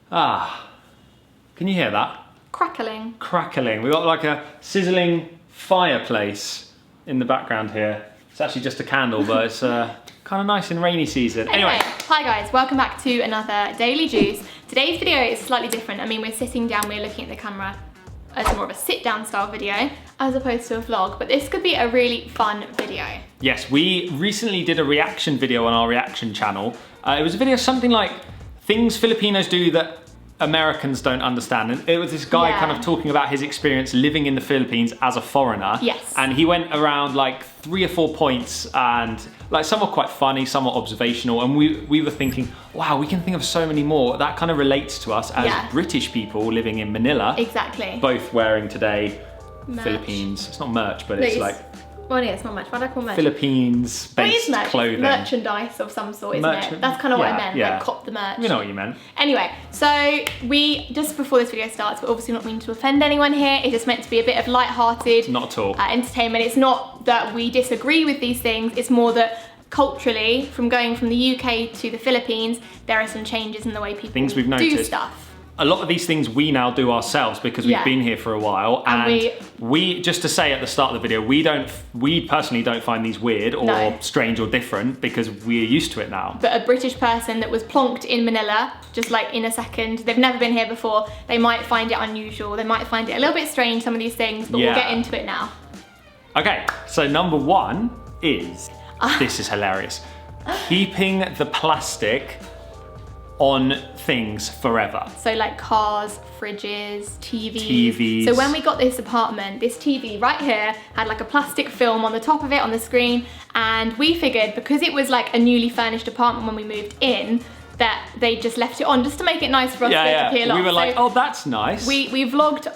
Ah, can you hear that? Crackling. Crackling. We've got like a sizzling fireplace in the background here. It's actually just a candle, but it's kind of nice in rainy season. Anyway, hi guys, welcome back to another Daily Juice. Today's video is slightly different. I mean, we're sitting down, we're looking at the camera as more of a sit-down style video as opposed to a vlog, but this could be a really fun video. Yes, we recently did a reaction video on our reaction channel. It was a video something like things Filipinos do that Americans don't understand. And it was this guy kind of talking about his experience living in the Philippines as a foreigner. Yes. And he went around like 3 or 4 points, and like some were quite funny, some were observational, and we were thinking, wow, we can think of so many more. That kind of relates to us as British people living in Manila. Exactly. Both wearing today merch. Philippines. It's not merch, but it's like... Well, yeah, it's not much. What do I call merch? Philippines-based clothing. Merchandise of some sort, isn't it? That's kind of what I meant, like cop the merch. You know what you meant. Anyway, so we, just before this video starts, we're obviously not meaning to offend anyone here. It's just meant to be a bit of light-hearted not at all. Entertainment. It's not that we disagree with these things. It's more that culturally, from going from the UK to the Philippines, there are some changes in the way people do stuff. A lot of these things we now do ourselves because we've been here for a while, and we just to say at the start of the video, we personally don't find these weird or strange or different because we're used to it now. But a British person that was plonked in Manila, just like in a second, they've never been here before, they might find it unusual, they might find it a little bit strange, some of these things, but we'll get into it now. Okay, so number one is, this is hilarious, keeping the plastic on things forever. So like cars, fridges, TVs. So when we got this apartment, this TV right here had like a plastic film on the top of it on the screen, and we figured because it was like a newly furnished apartment when we moved in, that they just left it on just to make it nice for us to peel off. We were like, oh, that's nice. We vlogged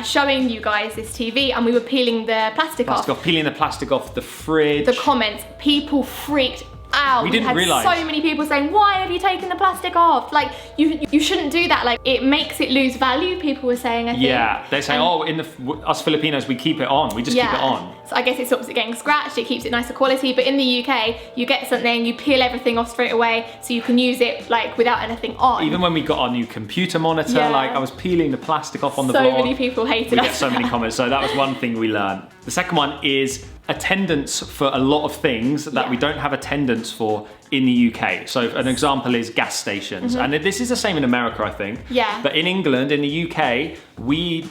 showing you guys this TV, and we were peeling the plastic off. Peeling the plastic off the fridge. The comments, people freaked out. We didn't realise. So many people saying, why have you taken the plastic off? Like, you shouldn't do that. Like, it makes it lose value, people were saying, I think. Yeah, they're saying, us Filipinos, we keep it on. We just keep it on. So I guess it stops it getting scratched, it keeps it nicer quality, but in the UK, you get something, you peel everything off straight away, so you can use it, like, without anything on. Even when we got our new computer monitor, like, I was peeling the plastic off on the vlog. So many people hated us. We get so many comments, so that was one thing we learned. The second one is attendance for a lot of things that we don't have attendance for in the UK. So an example is gas stations, and this is the same in America, I think. Yeah. But in England, in the UK, we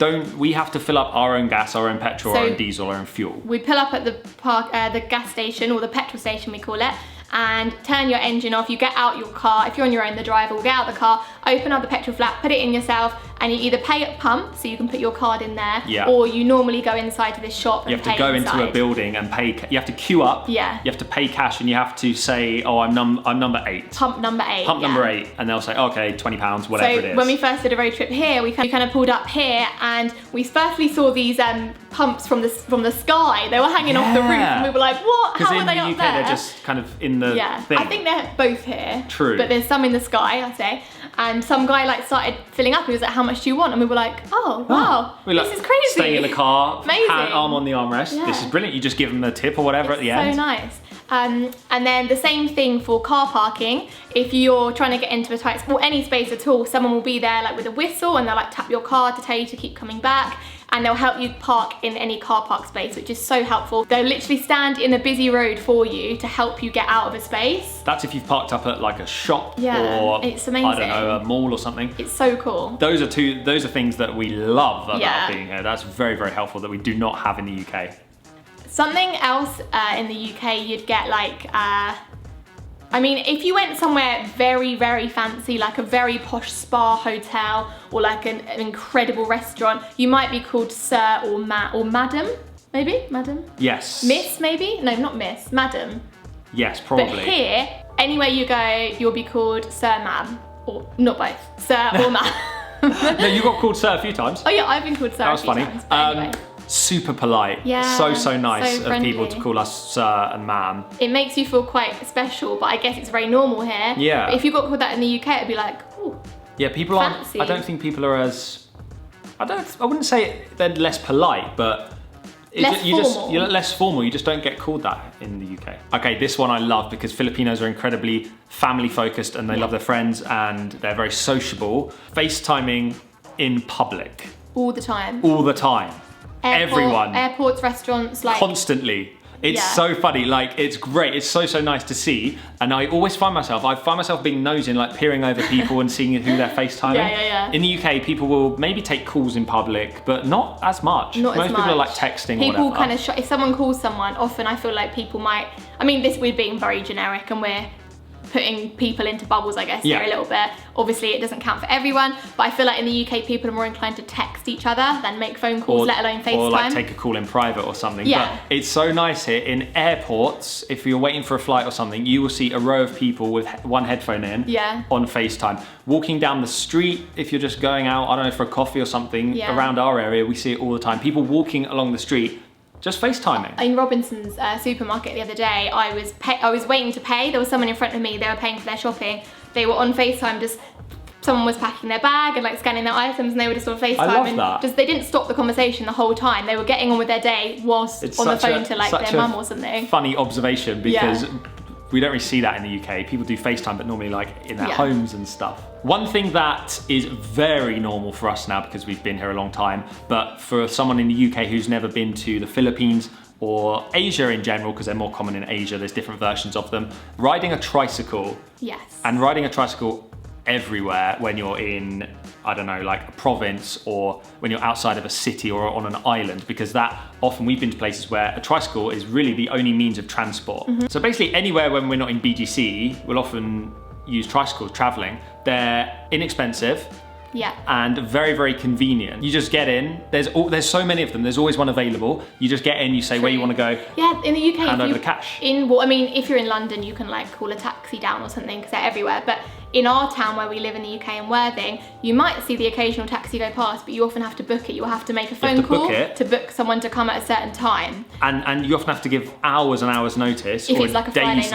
have to fill up our own gas, our own petrol, our own diesel, our own fuel. We pull up at the the gas station, or the petrol station we call it, and turn your engine off. You get out your car. If you're on your own, the driver will get out the car, open up the petrol flap, put it in yourself, and you either pay at pump, so you can put your card in there, or you normally go inside to this shop and pay. You have to go into a building and pay. You have to queue up. Yeah. You have to pay cash, and you have to say, oh, I'm number 8. Pump number 8. Pump number 8, and they'll say, okay, £20, whatever it is. So when we first did a road trip here, we kind of pulled up here, and we firstly saw these pumps from the sky. They were hanging off the roof, and we were like, what? How are they up there? Because in the UK, they're just kind of in the thing. I think they're both here. True. But there's some in the sky, I'd say. And some guy like started filling up. He was like, how much do you want? And we were like, oh, wow, this is crazy. Staying in the car, amazing. Arm on the armrest. Yeah. This is brilliant. You just give them the tip or whatever at the end. So nice. And then the same thing for car parking. If you're trying to get into a tight, or any space at all, someone will be there like with a whistle, and they'll like tap your car to tell you to keep coming back, and they'll help you park in any car park space, which is so helpful. They'll literally stand in a busy road for you to help you get out of a space. That's if you've parked up at like a shop or it's amazing. I don't know, a mall or something. It's so cool. Those are things that we love about being here. That's very, very helpful that we do not have in the UK. Something else in the UK, you'd get like, I mean, if you went somewhere very, very fancy, like a very posh spa hotel, or like an incredible restaurant, you might be called sir or madam, maybe? Madam? Yes. Miss, maybe? No, not miss, madam. Yes, probably. But here, anywhere you go, you'll be called sir, ma'am, or not both, sir or ma'am. No, you got called sir a few times. Oh yeah, I've been called sir a few times. Anyway. Super polite. Yeah. So nice of people to call us sir and ma'am. It makes you feel quite special, but I guess it's very normal here. Yeah. But if you got called that in the UK, it'd be like, ooh. Yeah, people fancy. I don't think people are as, I wouldn't say they're less polite, but You're less formal. You just don't get called that in the UK. Okay, this one I love because Filipinos are incredibly family focused and they love their friends and they're very sociable. FaceTiming in public. All the time. All the time. Everyone. Airports, restaurants, like... Constantly. It's so funny, like, it's great. It's so nice to see. And I always find myself being nosy and like peering over people and seeing who they're FaceTiming. Yeah. In the UK, people will maybe take calls in public, but not as much. Most people are like texting or whatever. People kind of, if someone calls someone, often I feel like people might, I mean, we're being very generic and we're putting people into bubbles, I guess, here a little bit. Obviously, it doesn't count for everyone, but I feel like in the UK, people are more inclined to text each other than make phone calls, let alone FaceTime. Or like take a call in private or something. Yeah. But it's so nice here. In airports, if you're waiting for a flight or something, you will see a row of people with one headphone in on FaceTime. Walking down the street, if you're just going out, I don't know, for a coffee or something, around our area, we see it all the time. People walking along the street, just FaceTiming. In Robinson's supermarket the other day, I was waiting to pay. There was someone in front of me. They were paying for their shopping. They were on FaceTime. Someone was packing their bag and like scanning their items, and they were just on FaceTime. I love that. They didn't stop the conversation the whole time. They were getting on with their day whilst on the phone to like their mum or something. Funny observation because we don't really see that in the UK. People do FaceTime, but normally like in their homes and stuff. One thing that is very normal for us now because we've been here a long time, but for someone in the UK who's never been to the Philippines or Asia in general, because they're more common in Asia, there's different versions of them, riding a tricycle. Yes. And riding a tricycle everywhere when you're in, I don't know, like a province or when you're outside of a city or on an island, because that often we've been to places where a tricycle is really the only means of transport. So basically anywhere when we're not in BGC, we'll often use tricycles traveling. They're inexpensive. And very convenient. You just get in, there's so many of them, there's always one available. You just get in, you say where you want to go. Yeah, in the UK, hand over the cash. I mean, if you're in London, you can like call a taxi down or something because they're everywhere. But in our town where we live in the UK in Worthing, you might see the occasional taxi go past, but you often have to book it. You have to make a phone call to book someone to come at a certain time. And you often have to give hours and hours notice if it's like a Friday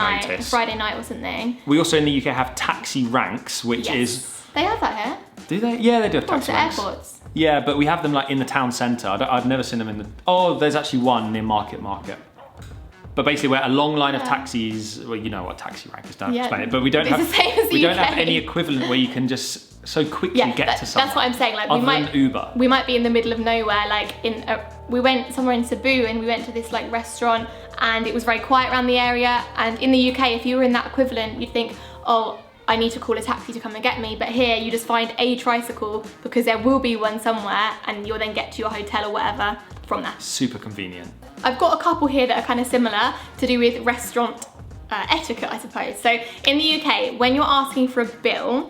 night or something. We also in the UK have taxi ranks, which is... They have that here. Do they? Yeah, they do have taxi ranks. Airports. Yeah, but we have them like in the town centre. I've never seen them in the... Oh, there's actually one near Market. But basically we're a long line of taxis. Well, you know what taxi rank is, don't explain it. But we don't have any equivalent where you can just so quickly get to somewhere. That's what I'm saying. Like other than Uber. We might be in the middle of nowhere. Like we went somewhere in Cebu and we went to this like restaurant and it was very quiet around the area. And in the UK, if you were in that equivalent, you'd think, oh, I need to call a taxi to come and get me. But here you just find a tricycle because there will be one somewhere and you'll then get to your hotel or whatever from that. Super convenient. I've got a couple here that are kind of similar to do with restaurant etiquette, I suppose. So in the UK, when you're asking for a bill,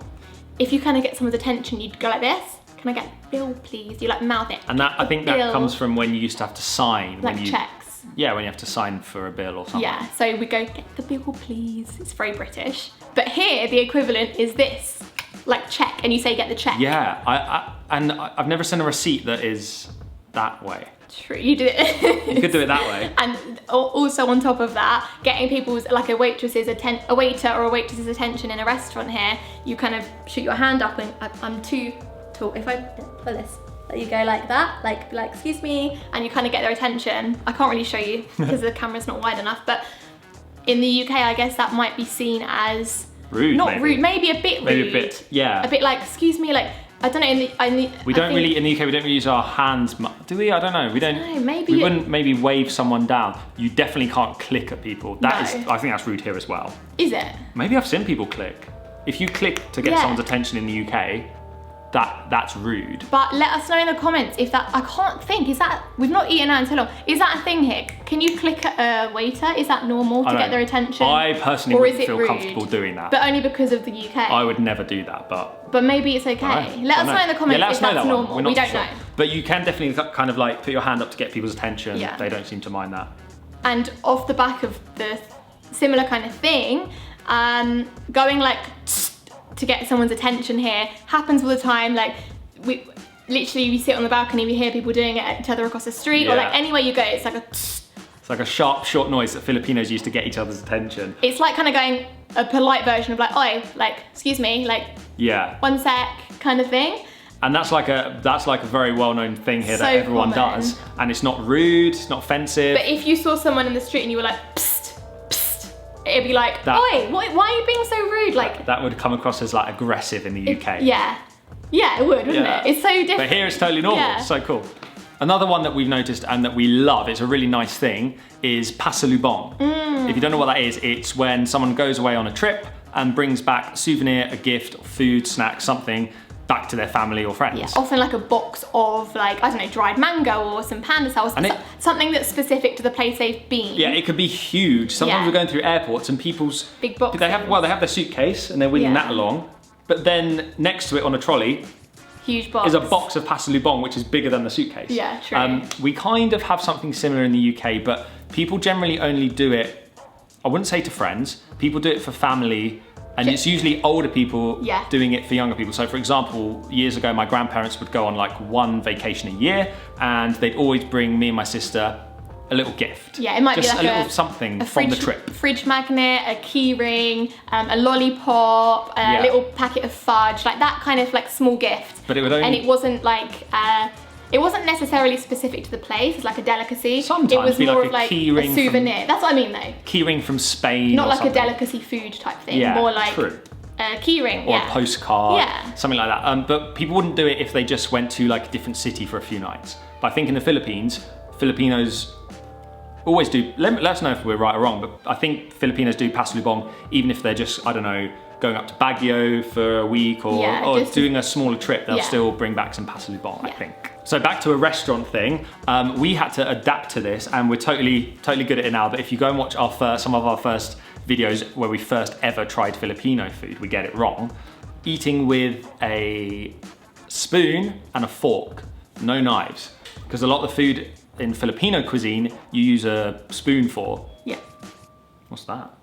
if you kind of get someone's attention, you'd go like this. Can I get a bill, please? You like mouth it. And I think that comes from when you used to have to sign. Like checks. Yeah, when you have to sign for a bill or something. Yeah, so we go, get the bill, please. It's very British. But here, the equivalent is this, like check, and you say get the check. Yeah, I've never seen a receipt that is that way. True, you do it. You could do it that way. And also on top of that, getting people's, like a waiter or a waitress's attention in a restaurant here, you kind of shoot your hand up and I'm too tall. If I pull this, you go like that, like excuse me, and you kind of get their attention. I can't really show you because the camera's not wide enough, but in the UK, I guess that might be seen as rude. Not rude, maybe a bit rude. Maybe a bit, yeah. A bit like, excuse me, like, I don't know, in the in the UK, we don't really use our hands, do we? I don't know, we don't. No, maybe we wouldn't maybe wave someone down. You definitely can't click at people. I think that's rude here as well. Is it? Maybe I've seen people click. If you click to get someone's attention in the UK, that's rude. But let us know in the comments if that, I can't think, is that, we've not eaten out in so long, is that a thing here? Can you click at a waiter? Is that normal to get their attention? I personally wouldn't feel comfortable doing that. But only because of the UK? I would never do that, but maybe it's okay. Let us know in the comments if that's normal. We don't know. But you can definitely kind of like put your hand up to get people's attention. Yeah. They don't seem to mind that. And off the back of the similar kind of thing, going like to get someone's attention here happens all the time. Like we sit on the balcony, we hear people doing it at each other across the street, or like anywhere you go, it's like a sharp, short noise that Filipinos use to get each other's attention. It's like kind of going a polite version of like, oi, like, excuse me, like, 1 sec kind of thing. And that's like a very well-known thing here that everyone does. And it's not rude, it's not offensive. But if you saw someone in the street and you were like, psst, psst, it'd be like, oi, why are you being so rude? Like that would come across as like aggressive in the UK. Yeah, it would, wouldn't it? It's so different. But here it's totally normal, it's so cool. Another one that we've noticed and that we love, it's a really nice thing, is passe-le-bon. If you don't know what that is, it's when someone goes away on a trip and brings back a souvenir, a gift, food, snack, something, back to their family or friends. Yeah, often like a box of like, I don't know, dried mango or some panda cells, something that's specific to the place they've been. Yeah, it could be huge. Sometimes we're going through airports and people's big boxes. They have their suitcase and they're wheeling that along, but then next to it on a trolley, huge box. is a box of passe-le-bon, which is bigger than the suitcase. Yeah, true. We kind of have something similar in the UK, but people generally only do it, I wouldn't say to friends, people do it for family. And it's usually older people doing it for younger people. So for example, years ago, my grandparents would go on like one vacation a year and they'd always bring me and my sister a little gift. Yeah, it might just be like a little something from the trip. Fridge magnet, a key ring, a lollipop, a little packet of fudge, like that kind of like small gift. But it would only... And it wasn't like, it wasn't necessarily specific to the place, it's like a delicacy. Sometimes it was more like of like key ring a souvenir. That's what I mean though. Key ring from Spain. Not like something. a delicacy food type thing. Yeah, more like true. A key ring. Or a postcard. Yeah. Something like that. But people wouldn't do it if they just went to like a different city for a few nights. But I think in the Philippines, Filipinos always do, let us know if we're right or wrong, but I think Filipinos do passe-le-bon even if they're just, I don't know, going up to Baguio for a week or doing a smaller trip, they'll still bring back some passe-le-bon, I think. So back to a restaurant thing, we had to adapt to this and we're totally good at it now, but if you go and watch some of our first videos where we first ever tried Filipino food, we get it wrong. Eating with a spoon and a fork, no knives. Because a lot of the food in Filipino cuisine, you use a spoon for. Yeah. What's that?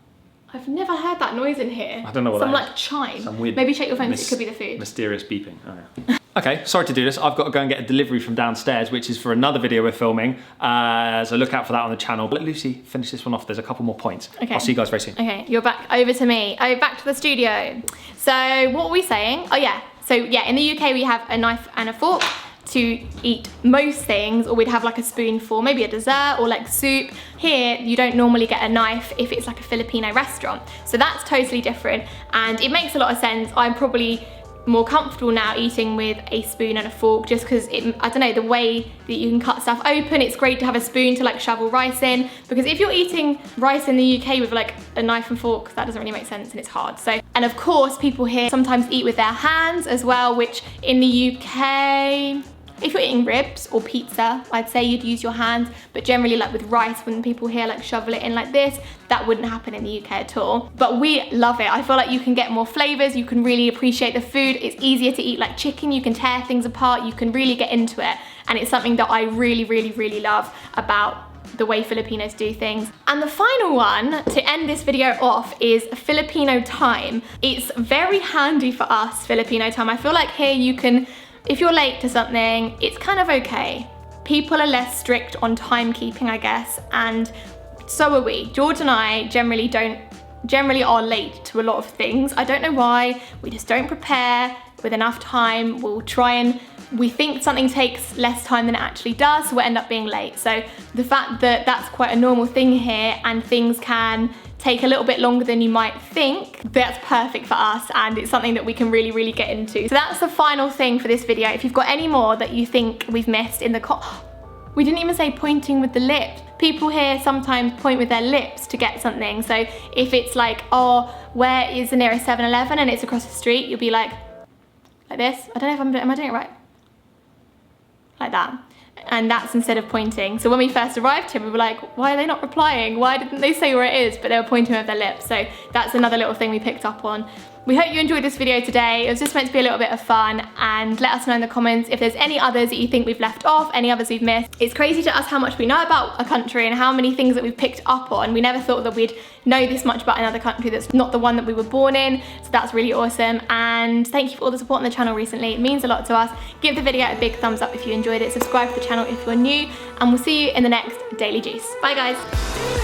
I've never heard that noise in here. I don't know what that is. Some like chime. Some weird, maybe check your phone because it could be the food. Mysterious beeping. Oh, yeah. Okay, sorry to do this. I've got to go and get a delivery from downstairs, which is for another video we're filming. So look out for that on the channel. But let Lucy finish this one off. There's a couple more points. Okay. I'll see you guys very soon. Okay, you're back over to me. Oh, back to the studio. So what were we saying? Oh yeah. So yeah, in the UK we have a knife and a fork to eat most things, or we'd have like a spoon for maybe a dessert or like soup. Here, you don't normally get a knife if it's like a Filipino restaurant. So that's totally different and it makes a lot of sense. I'm probably more comfortable now eating with a spoon and a fork just because I don't know, the way that you can cut stuff open, it's great to have a spoon to like shovel rice in, because if you're eating rice in the UK with like a knife and fork, that doesn't really make sense and it's hard. So, and of course people here sometimes eat with their hands as well, which in the UK, if you're eating ribs or pizza, I'd say you'd use your hands, but generally like with rice, when people here like shovel it in like this, that wouldn't happen in the UK at all. But we love it. I feel like you can get more flavors, you can really appreciate the food. It's easier to eat like chicken, you can tear things apart, you can really get into it. And it's something that I really love about the way Filipinos do things. And the final one to end this video off is Filipino time. It's very handy for us, Filipino time. I feel like here you can, if you're late to something, it's kind of okay. People are less strict on timekeeping, I guess, and so are we. George and I generally are late to a lot of things. I don't know why, we just don't prepare with enough time. We think something takes less time than it actually does, so we'll end up being late. So the fact that that's quite a normal thing here and things can take a little bit longer than you might think, that's perfect for us and it's something that we can really get into. So that's the final thing for this video. If you've got any more that you think we've missed in the we didn't even say pointing with the lips. People here sometimes point with their lips to get something. So if it's like, oh, where is the nearest 7-Eleven and it's across the street, you'll be like this. I don't know if am I doing it right? Like that. And that's instead of pointing. So when we first arrived here, we were like, why are they not replying? Why didn't they say where it is? But they were pointing with their lips. So that's another little thing we picked up on. We hope you enjoyed this video today. It was just meant to be a little bit of fun, and let us know in the comments if there's any others that you think we've left off, any others we've missed. It's crazy to us how much we know about a country and how many things that we've picked up on. We never thought that we'd know this much about another country that's not the one that we were born in. So that's really awesome. And thank you for all the support on the channel recently. It means a lot to us. Give the video a big thumbs up if you enjoyed it. Subscribe to the channel if you're new, and we'll see you in the next Daily Juice. Bye guys.